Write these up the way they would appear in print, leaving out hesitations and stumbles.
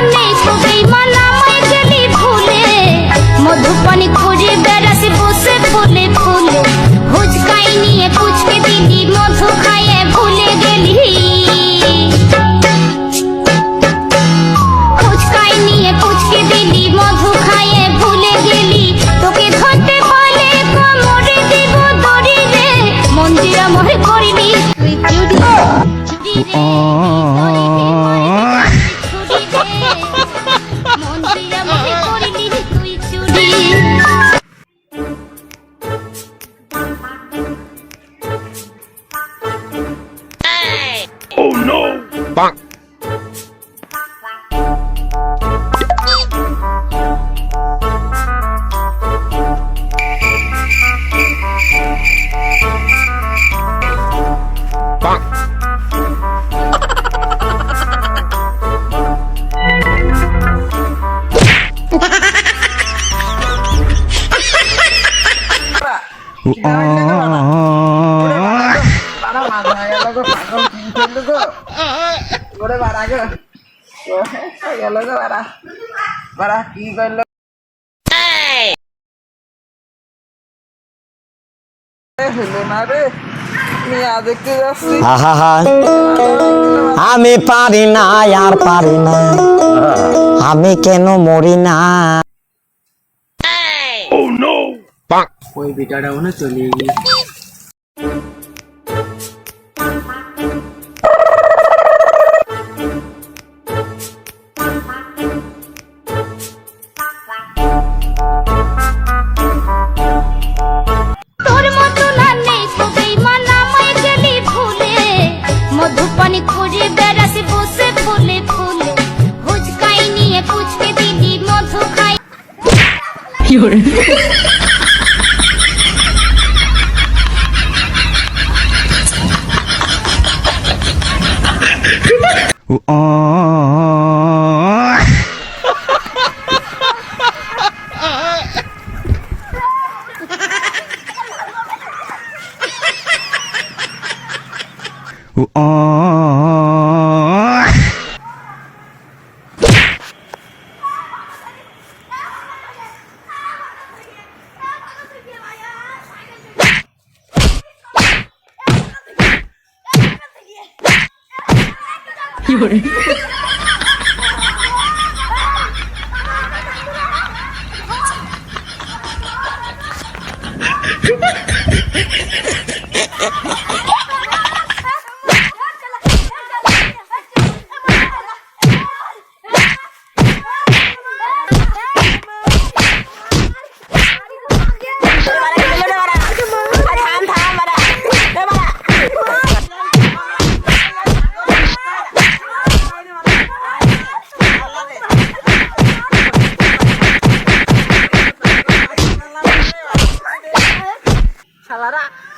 নেই তো বেঈমান আমায় গেলি ভুলে মধু পানি খুঁজে বেড়াস বসে ফুলে ফুলে হুচকাই নিয়ে পুচকে দিলি মধু খাইয়ে ভুলে গেলি হুচকাই নিয়ে পুচকে দিলি মধু খাইয়ে ভুলে গেলি তোকে ধরতে পারলে কোমরে দিব দড়ি রে মন্দিরা মোহে করিনি তুই চুরি চুরি রে মন্দিরা মোহে করিনি তুই চুরি Oh no! Bonk. Bonk. আমি পারি না আর পারি না আমি কেন মরি না Oh no! Bonk. ওই বেটাটা মনে চলে গিয়ে তোর মতো না নেই তো বেঈমান আমায় গেলি ভুলে মধু পানি খুঁজে বেড়াস বসে ফুলে ফুলে হুচকাই নিয়ে পুচকে দিলি মধু খাই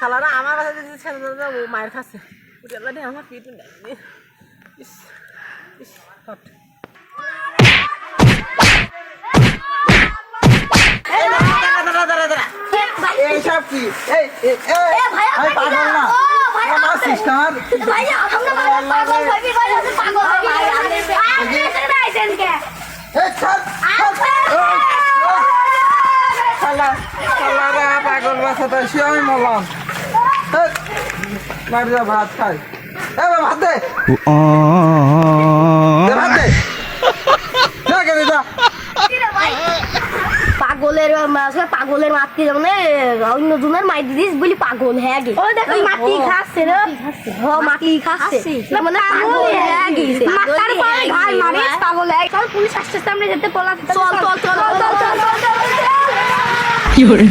শালারা আমার কাছে যদি ছেড়ে ও মায়ের কাছে আমার পিঠ নেই এইসব কি পাগল না আমার সিস্টার পাগল বাসাটা সে আমি মরলাম বাড়ি যা ভাত খাই ভাত দে ভাত দে পাগলের মাতকে যেমন অন্য জনের মাই দিদিস বলি পাগল হ্যাঁ গে ও দেখো মাটি খাচ্ছে রে মাটি খাচ্ছে মানে পাগল হ্যাঁ গে মাথার পরে ঘাড় মারে পাগল হ্যাঁ কারণ পুলিশ আসছে আমরা যেতে পলা চল চল চল চল চল কি হলো